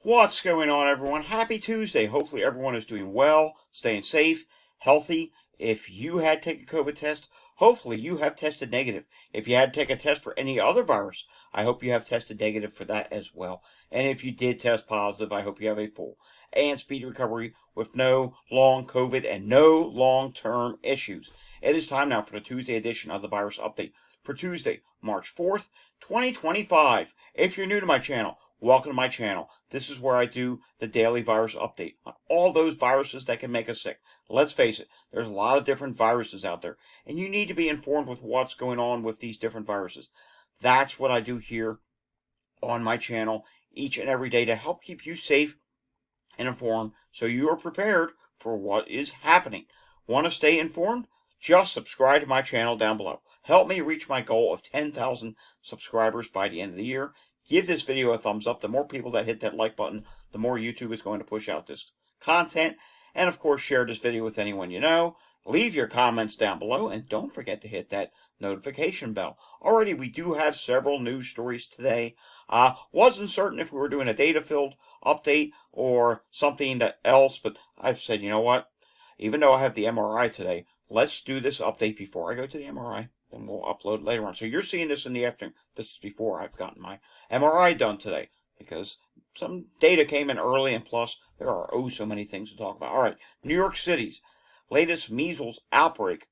What's going on, everyone? Happy Tuesday. Hopefully everyone is doing well, staying safe, healthy. If you had to take a COVID test, hopefully you have tested negative. If you had to take a test for any other virus, I hope you have tested negative for that as well. And if you did test positive, I hope you have a full and speedy recovery with no long COVID and no long-term issues. It is time now for the Tuesday edition of the Virus Update for Tuesday, March 4th, 2025. If you're new to my channel, welcome to my channel. This is where I do the daily virus update on all those viruses that can make us sick. Let's face it, there's a lot of different viruses out there, and you need to be informed with what's going on with these different viruses. That's what I do here on my channel each and every day to help keep you safe and informed so you are prepared for what is happening. Want to stay informed? Just subscribe to my channel down below. Help me reach my goal of 10,000 subscribers by the end of the year. Give this video a thumbs up. The more people that hit that like button, the more YouTube is going to push out this content. And of course, share this video with anyone you know. Leave your comments down below, and don't forget to hit that notification bell. Already, we do have several news stories today. Wasn't certain if we were doing a data-filled update or something else, but I've said, you know what? Even though I have the MRI today, let's do this update before I go to the MRI. Then we'll upload later on. So you're seeing this in the afternoon. This is before I've gotten my MRI done today, because some data came in early, and plus there are so many things to talk about. All right, New York City's latest measles outbreak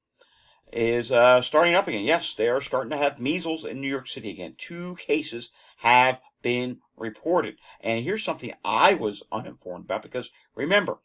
is starting up again. Yes, they are starting to have measles in New York City again. 2 cases have been reported. And here's something I was uninformed about, because remember,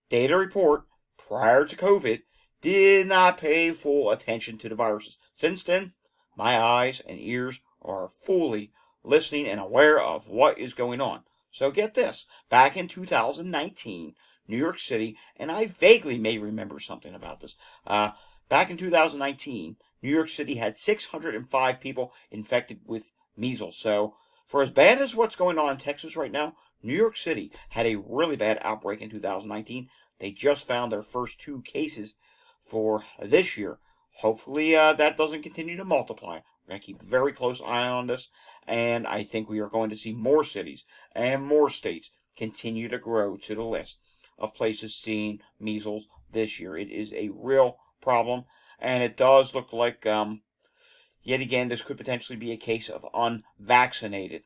data report prior to COVID did not pay full attention to the viruses. Since then, my eyes and ears are fully listening and aware of what is going on. So get this. Back in 2019, New York City, and I vaguely may remember something about this. Back in 2019, New York City had 605 people infected with measles. So for as bad as what's going on in Texas right now, New York City had a really bad outbreak in 2019. They just found their first 2 cases for this year. Hopefully that doesn't continue to multiply. We're going to keep a very close eye on this, and I think we are going to see more cities and more states continue to grow to the list of places seeing measles this year. It is a real problem, and it does look like, yet again, this could potentially be a case of unvaccinated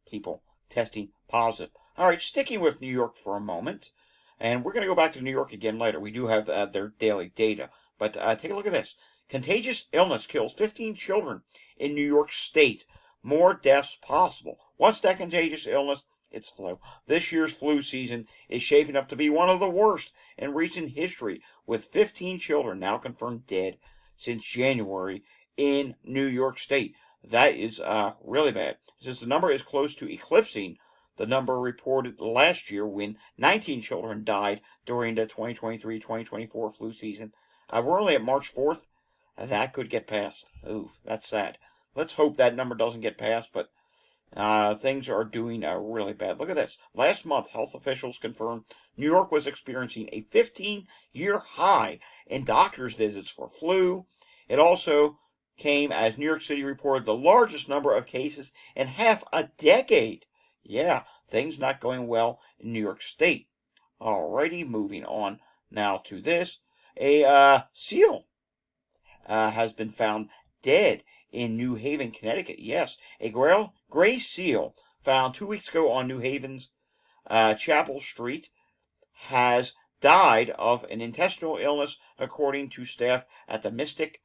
people testing positive. All right, sticking with New York for a moment, and we're going to go back to New York again later. We do have their daily data, but take a look at this. Contagious illness kills 15 children in New York State. More deaths possible. What's that contagious illness? It's flu. This year's flu season is shaping up to be one of the worst in recent history, with 15 children now confirmed dead since January in New York State. That is really bad, since the number is close to eclipsing the number reported last year when 19 children died during the 2023-2024 flu season. We're only at March 4th. That could get passed. Ooh, that's sad. Let's hope that number doesn't get passed, but things are doing really bad. Look at this. Last month, health officials confirmed New York was experiencing a 15-year high in doctor's visits for flu. It also came as New York City reported the largest number of cases in half a decade. Yeah, things not going well in New York State. Alrighty, moving on now to this. A seal has been found dead in New Haven, Connecticut. Yes, a gray seal found 2 weeks ago on New Haven's Chapel Street has died of an intestinal illness, according to staff at the Mystic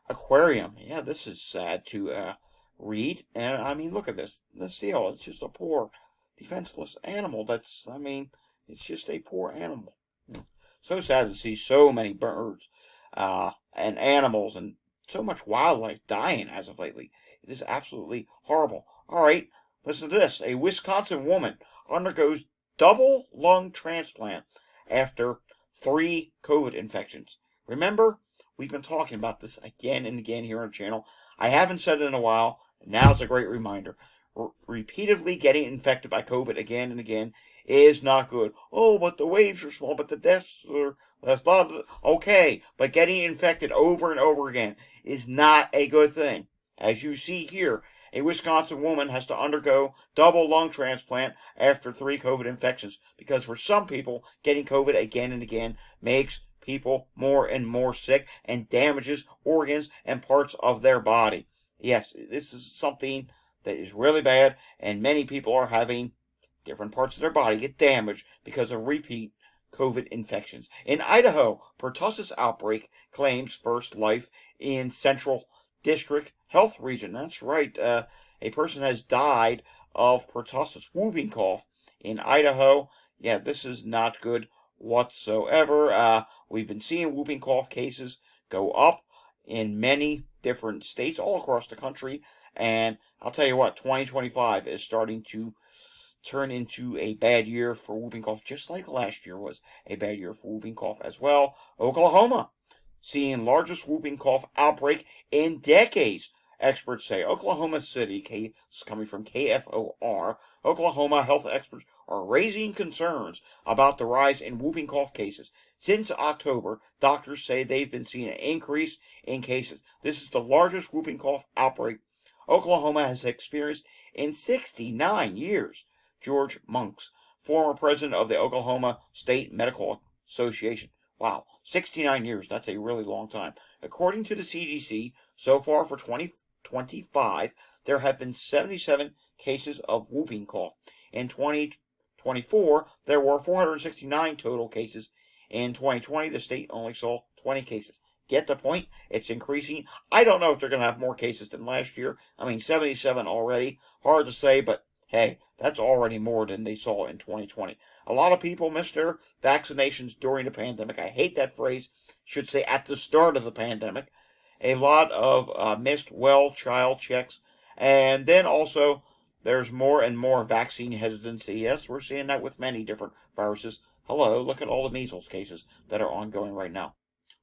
Aquarium. Yeah, this is sad to read. And I mean, look at this. The seal, it's just a poor, defenseless animal. It's just a poor animal. So sad to see so many birds and animals and so much wildlife dying as of lately. It is absolutely horrible. All right, listen to this. A Wisconsin woman undergoes double lung transplant after 3 COVID infections. Remember, we've been talking about this again and again here on the channel. I haven't said it in a while. Now's a great reminder. Repeatedly getting infected by COVID again and again is not good. Oh, but the waves are small, but the deaths are less. Blah, blah. Okay, but getting infected over and over again is not a good thing. As you see here, A Wisconsin woman has to undergo double lung transplant after 3 COVID infections because for some people, getting COVID again and again makes people more and more sick and damages organs and parts of their body. Yes, this is something that is really bad, and many people are having different parts of their body get damaged because of repeat COVID infections. In Idaho, pertussis outbreak claims first life in Central District Health Region. That's right. A person has died of pertussis, whooping cough, in Idaho. Yeah, this is not good whatsoever. We've been seeing whooping cough cases go up in many different states all across the country. And I'll tell you what, 2025 is starting to turn into a bad year for whooping cough, just like last year was a bad year for whooping cough as well. Oklahoma, seeing largest whooping cough outbreak in decades. Experts say Oklahoma City, coming from KFOR, Oklahoma health experts are raising concerns about the rise in whooping cough cases. Since October, doctors say they've been seeing an increase in cases. This is the largest whooping cough outbreak Oklahoma has experienced in 69 years. George Monks, former president of the Oklahoma State Medical Association. Wow, 69 years, that's a really long time. According to the CDC, so far for 2025, there have been 77 cases of whooping cough. In 2024, there were 469 total cases. In 2020, the state only saw 20 cases. Get the point? It's increasing. I don't know if they're going to have more cases than last year. I mean, 77 already. Hard to say, but hey, that's already more than they saw in 2020. A lot of people missed their vaccinations during the pandemic. I hate that phrase. Should say at the start of the pandemic. A lot of missed well-child checks. And then also, there's more and more vaccine hesitancy. Yes, we're seeing that with many different viruses. Hello, look at all the measles cases that are ongoing right now.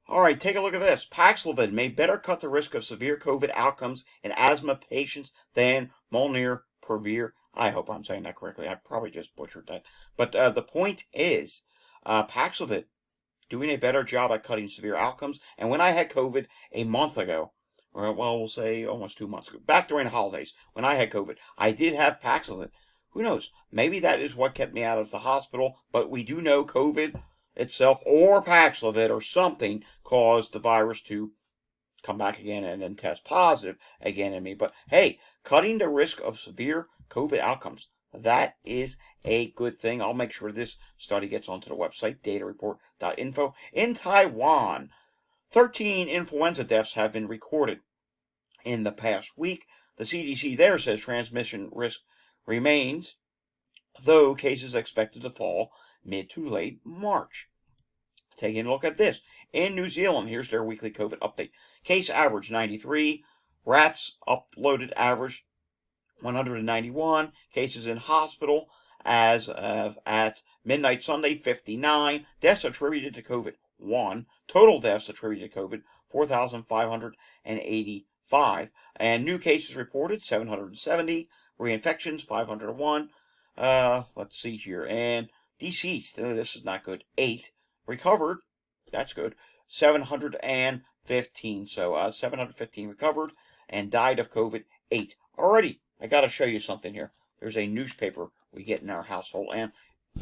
All right, take a look at this. Paxlovid may better cut the risk of severe COVID outcomes in asthma patients than Molnupiravir. I hope I'm saying that correctly. I probably just butchered that. But the point is, Paxlovid doing a better job at cutting severe outcomes. And when I had COVID a month ago, or well, we'll say almost 2 months ago, back during the holidays, when I had COVID, I did have Paxlovid. Who knows? Maybe that is what kept me out of the hospital. But we do know COVID itself or Paxlovid or something caused the virus to come back again and then test positive again in me. But hey, cutting the risk of severe COVID outcomes, that is a good thing. I'll make sure this study gets onto the website, datareport.info. In Taiwan, 13 influenza deaths have been recorded in the past week. The CDC there says transmission risk remains, though cases expected to fall mid to late March. Taking a look at this. In New Zealand, here's their weekly COVID update. Case average 93. Rats uploaded average 191. Cases in hospital as of at midnight Sunday, 59. Deaths attributed to COVID, 1. Total deaths attributed to COVID, 4,585. And new cases reported, 770. Reinfections, 501. Let's see here. And deceased, this is not good, 8. Recovered, that's good, 715. So 715 recovered and died of COVID, 8. Alrighty, I got to show you something here. There's a newspaper we get in our household, and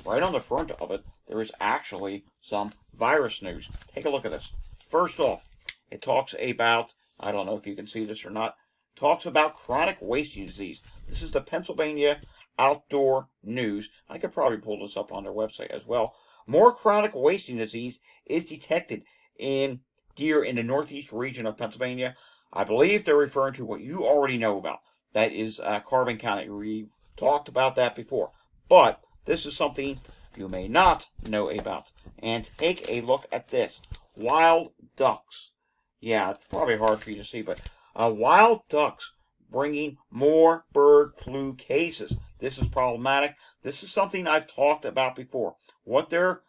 right on the front of it, there is actually some virus news. Take a look at this. First off, it talks about, I don't know if you can see this or not, talks about chronic wasting disease. This is the Pennsylvania Outdoor News. I could probably pull this up on their website as well. More chronic wasting disease is detected in deer in the northeast region of Pennsylvania. I believe they're referring to what you already know about. That is Carbon County. We've talked about that before. But this is something you may not know about. And take a look at this. Wild ducks. Yeah, it's probably hard for you to see, but wild ducks bringing more bird flu cases. This is problematic. This is something I've talked about before. What they're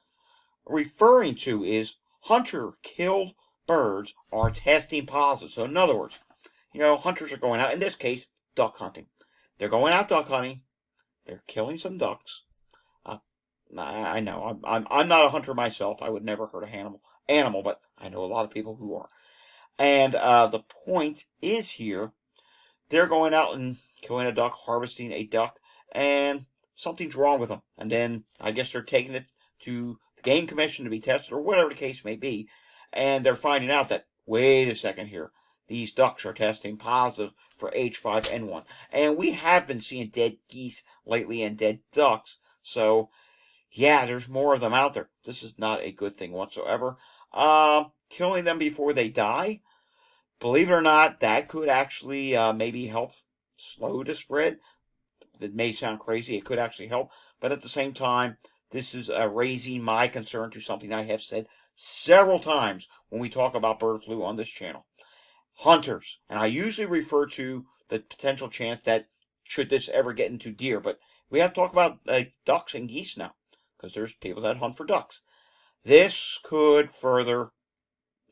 referring to is hunter-killed birds are testing positive. So in other words, hunters are going out, in this case, duck hunting. They're going out duck hunting. They're killing some ducks. I know, I'm not a hunter myself. I would never hurt an animal, but I know a lot of people who are. And the point is here, they're going out and killing a duck, harvesting a duck, and something's wrong with them. And then I guess they're taking it to the game commission to be tested, or whatever the case may be, and they're finding out that, wait a second here, these ducks are testing positive for H5N1. And we have been seeing dead geese lately and dead ducks, so yeah, there's more of them out there. This is not a good thing whatsoever. Killing them before they die, believe it or not, that could actually maybe help slow the spread. That may sound crazy. It could actually help. But at the same time, this is raising my concern to something I have said several times when we talk about bird flu on this channel. Hunters. And I usually refer to the potential chance that should this ever get into deer. But we have to talk about ducks and geese now, because there's people that hunt for ducks. This could further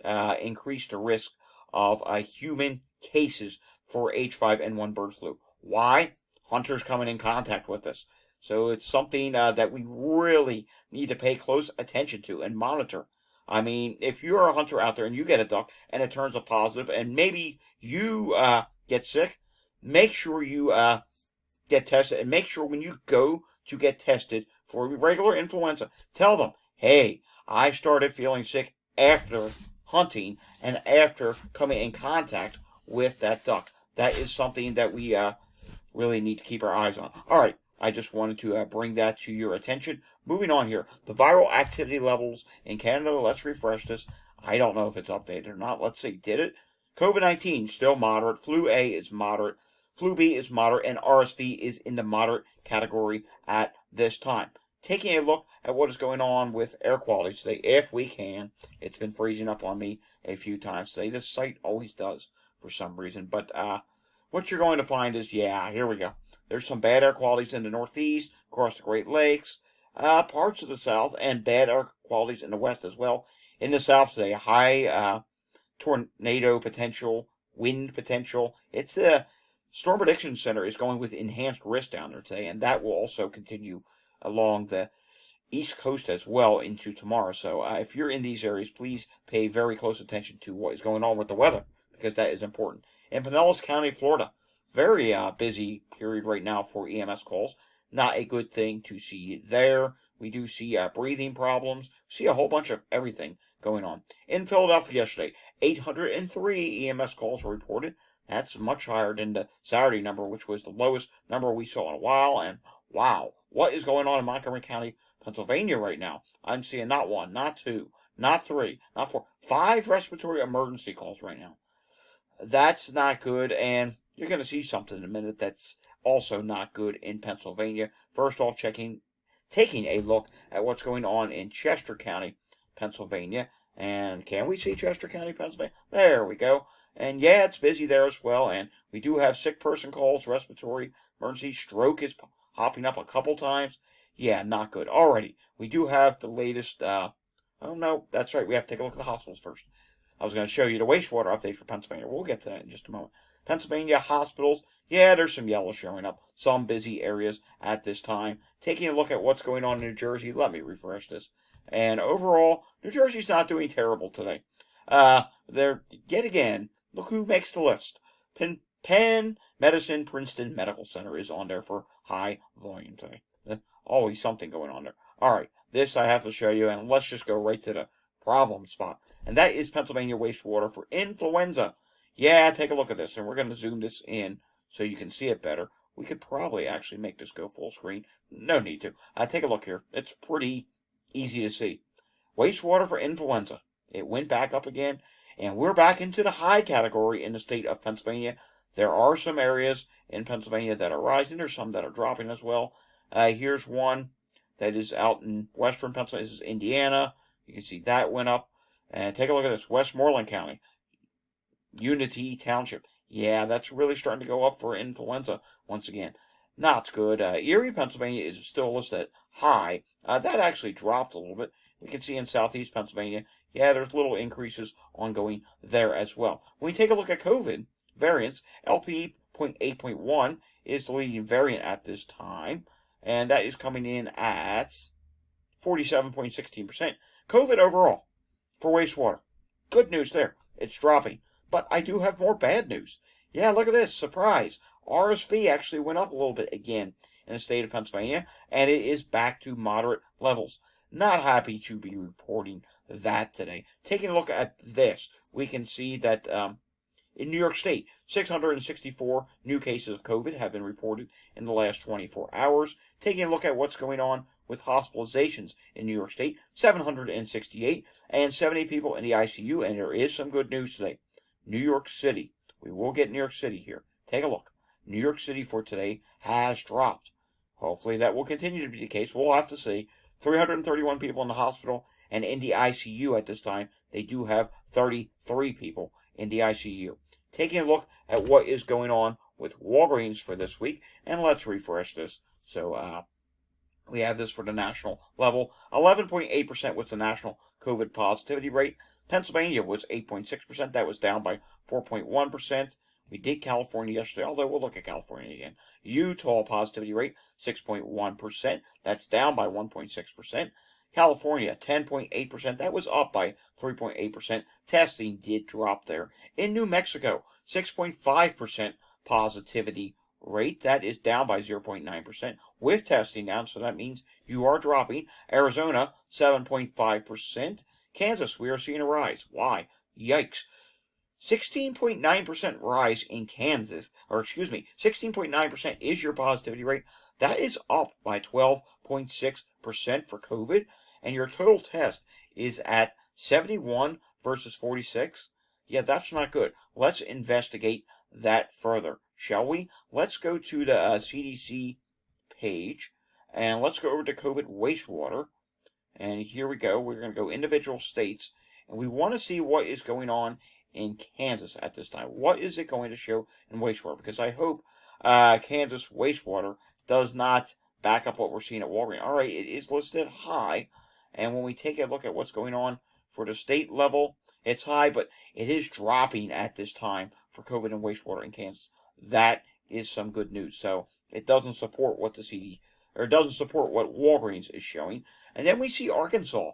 increase the risk of human cases for H5N1 bird flu. Why? Hunters coming in contact with this. So it's something that we really need to pay close attention to and monitor. I mean, if you're a hunter out there and you get a duck and it turns up positive and maybe you get sick, make sure you get tested, and make sure when you go to get tested for regular influenza, tell them, hey, I started feeling sick after hunting and after coming in contact with that duck. That is something that we really need to keep our eyes on. All right, I just wanted to bring that to your attention. Moving on here, the viral activity levels in Canada. Let's refresh this. I don't know if it's updated or not. Let's see, did it? COVID-19 still moderate. Flu A is moderate. Flu B is moderate, and RSV is in the moderate category at this time. Taking a look at what is going on with air quality today, if we can. It's been freezing up on me a few times today. This site always does for some reason. But what you're going to find is, yeah, here we go. There's some bad air qualities in the Northeast, across the Great Lakes, parts of the South, and bad air qualities in the West as well. In the South today, high tornado potential, wind potential. It's a Storm Prediction Center is going with enhanced risk down there today, and that will also continue along the East Coast as well into tomorrow. So if you're in these areas, please pay very close attention to what is going on with the weather, because that is important. In Pinellas County, Florida, very busy period right now for EMS calls. Not a good thing to see there. We do see breathing problems. We see a whole bunch of everything going on. In Philadelphia yesterday, 803 EMS calls were reported. That's much higher than the Saturday number, which was the lowest number we saw in a while. And wow, what is going on in Montgomery County, Pennsylvania right now? I'm seeing not one, not two, not three, not four, 5 respiratory emergency calls right now. That's not good, and you're going to see something in a minute that's also not good in Pennsylvania. First off, taking a look at what's going on in Chester County, Pennsylvania. And can we see Chester County, Pennsylvania? There we go. And yeah, it's busy there as well. And we do have sick person calls, respiratory emergency, stroke is hopping up a couple times. Yeah, not good. Alrighty, we do have the latest, oh no, that's right, we have to take a look at the hospitals first. I was going to show you the wastewater update for Pennsylvania. We'll get to that in just a moment. Pennsylvania hospitals, yeah, there's some yellow showing up. Some busy areas at this time. Taking a look at what's going on in New Jersey. Let me refresh this. And overall, New Jersey's not doing terrible today. They're, yet again, look who makes the list. Penn Medicine Princeton Medical Center is on there for high volume today. Always something going on there. All right, this I have to show you, and let's just go right to the problem spot. And that is Pennsylvania wastewater for influenza. Yeah, take a look at this, and we're going to zoom this in so you can see it better. We could probably actually make this go full screen. No need to. Take a look here. It's pretty easy to see. Wastewater for influenza. It went back up again, and we're back into the high category in the state of Pennsylvania. There are some areas in Pennsylvania that are rising. There's some that are dropping as well. Here's one that is out in western Pennsylvania. This is Indiana. You can see that went up. And take a look at this, Westmoreland County, Unity Township. Yeah, that's really starting to go up for influenza once again. Not good. Erie, Pennsylvania is still listed at high. That actually dropped a little bit. We can see in southeast Pennsylvania, yeah, there's little increases ongoing there as well. When we take a look at COVID variants, LP.8.1 is the leading variant at this time, and that is coming in at 47.16%. COVID overall for wastewater. Good news there. It's dropping. But I do have more bad news. Yeah, look at this. Surprise. RSV actually went up a little bit again in the state of Pennsylvania, and it is back to moderate levels. Not happy to be reporting that today. Taking a look at this, we can see that in New York State, 664 new cases of COVID have been reported in the last 24 hours. Taking a look at what's going on with hospitalizations in New York State, 768, and 70 people in the ICU, and there is some good news today. New York City, we will get New York City here. Take a look. New York City for today has dropped. Hopefully that will continue to be the case. We'll have to see. 331 people in the hospital, and in the ICU at this time, they do have 33 people in the ICU. Taking a look at what is going on with Walgreens for this week, and let's refresh this. So we have this for the national level. 11.8% was the national COVID positivity rate. Pennsylvania was 8.6%. That was down by 4.1%. We did California yesterday, although we'll look at California again. Utah positivity rate, 6.1%. That's down by 1.6%. California, 10.8%. That was up by 3.8%. Testing did drop there. In New Mexico, 6.5% positivity rate. That is down by 0.9% with testing down, so that means you are dropping. Arizona, 7.5%. Kansas, we are seeing a rise. Why? Yikes. 16.9% rise in Kansas, 16.9% is your positivity rate. That is up by 12.6% for COVID, and your total test is at 71 versus 46. Yeah, that's not good. Let's investigate that further, shall we? Let's go to the CDC page, and let's go over to COVID wastewater. And here we go. We're going to go individual states, and we want to see what is going on in Kansas at this time. What is it going to show in wastewater? Because I hope Kansas wastewater does not back up what we're seeing at Walgreens. All right, it is listed high, and when we take a look at what's going on for the state level, it's high, but it is dropping at this time for COVID and wastewater in Kansas. That is some good news. So it doesn't support what it doesn't support what Walgreens is showing. And then we see Arkansas.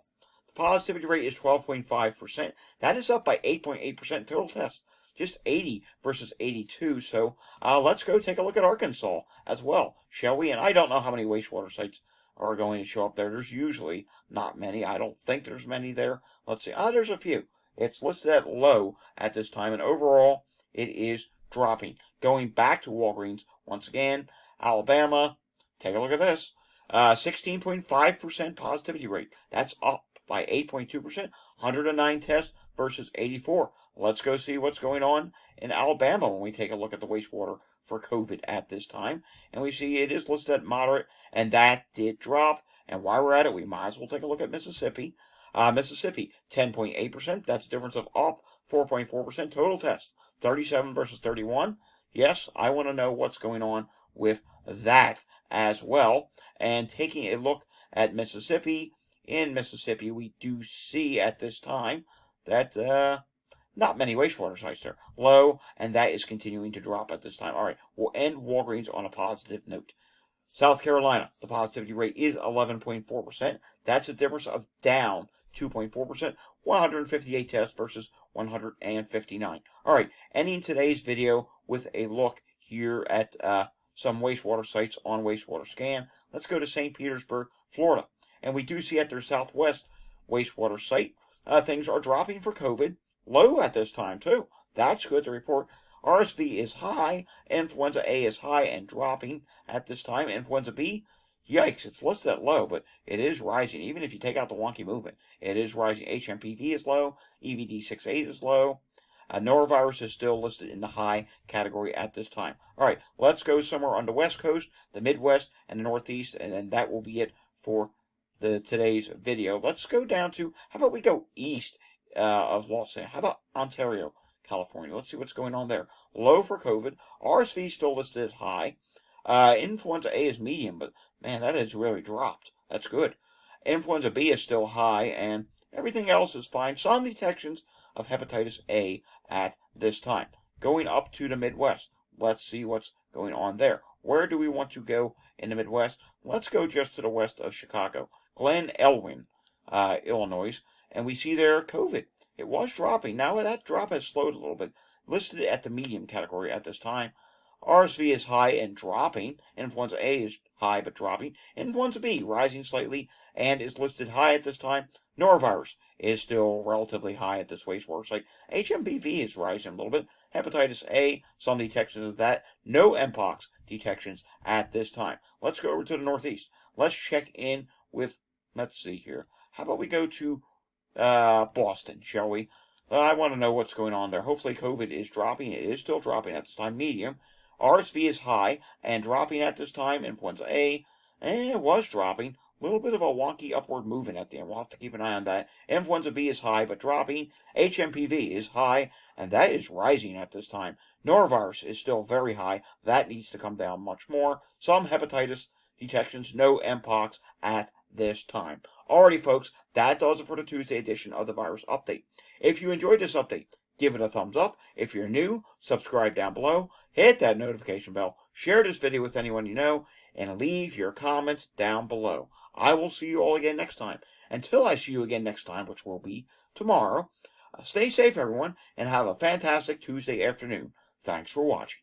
The positivity rate is 12.5%. That is up by 8.8% total tests. Just 80 versus 82. So let's go take a look at Arkansas as well, shall we? And I don't know how many wastewater sites are going to show up there. There's usually not many. I don't think there's many there. Let's see. There's a few. It's listed at low at this time, and overall, it is dropping. Going back to Walgreens, once again, Alabama, take a look at this. 16.5% positivity rate. That's up by 8.2%. 109 tests versus 84. Let's go see what's going on in Alabama when we take a look at the wastewater for COVID at this time. And we see it is listed at moderate, and that did drop. And while we're at it, we might as well take a look at Mississippi. Mississippi, 10.8%. That's a difference of up 4.4% total test. 37 versus 31. Yes, I want to know what's going on with that as well. And taking a look at Mississippi, in Mississippi, we do see at this time that not many wastewater sites there. Low, and that is continuing to drop at this time. All right, we'll end Walgreens on a positive note. South Carolina, the positivity rate is 11.4%. That's a difference of down 2.4%. 158 tests versus 159. All right, ending today's video with a look here at some wastewater sites on Wastewater Scan. Let's go to St. Petersburg, Florida. And we do see at their Southwest wastewater site, things are dropping for COVID. Low at this time, too. That's good to report. RSV is high. Influenza A is high and dropping at this time. Influenza B, yikes, it's listed at low, but it is rising. Even if you take out the wonky movement, it is rising. HMPV is low. EVD68 is low. Norovirus is still listed in the high category at this time. All right, let's go somewhere on the West Coast, the Midwest, and the Northeast, and then that will be it for today's video. Let's go down to, how about we go east of Los Angeles? How about Ontario, California? Let's see what's going on there. Low for COVID. RSV still listed as high. Influenza A is medium, but man, that has really dropped. That's good. Influenza B is still high, and everything else is fine. Some detections of hepatitis A at this time. Going up to the Midwest. Let's see what's going on there. Where do we want to go in the Midwest? Let's go just to the west of Chicago. Glen Elwyn, Illinois. And we see there COVID. It was dropping. Now that drop has slowed a little bit. Listed at the medium category at this time. RSV is high and dropping. Influenza A is high but dropping. Influenza B rising slightly and is listed high at this time. Norovirus is still relatively high at this wastewater site. HMPV is rising a little bit. Hepatitis A, some detections of that. No Mpox detections at this time. Let's go over to the Northeast. Let's check in with, let's see here. How about we go to Boston, shall we? I want to know what's going on there. Hopefully COVID is dropping. It is still dropping at this time. Medium. RSV is high and dropping at this time. Influenza A, it was dropping. A little bit of a wonky upward movement at the end. We'll have to keep an eye on that. Influenza B is high but dropping. HMPV is high, and that is rising at this time. Norovirus is still very high. That needs to come down much more. Some hepatitis detections, no Mpox at this time. Alrighty, folks, that does it for the Tuesday edition of the Virus Update. If you enjoyed this update, give it a thumbs up. If you're new, subscribe down below. Hit that notification bell. Share this video with anyone you know. And leave your comments down below. I will see you all again next time. Until I see you again next time, which will be tomorrow, stay safe, everyone, and have a fantastic Tuesday afternoon. Thanks for watching.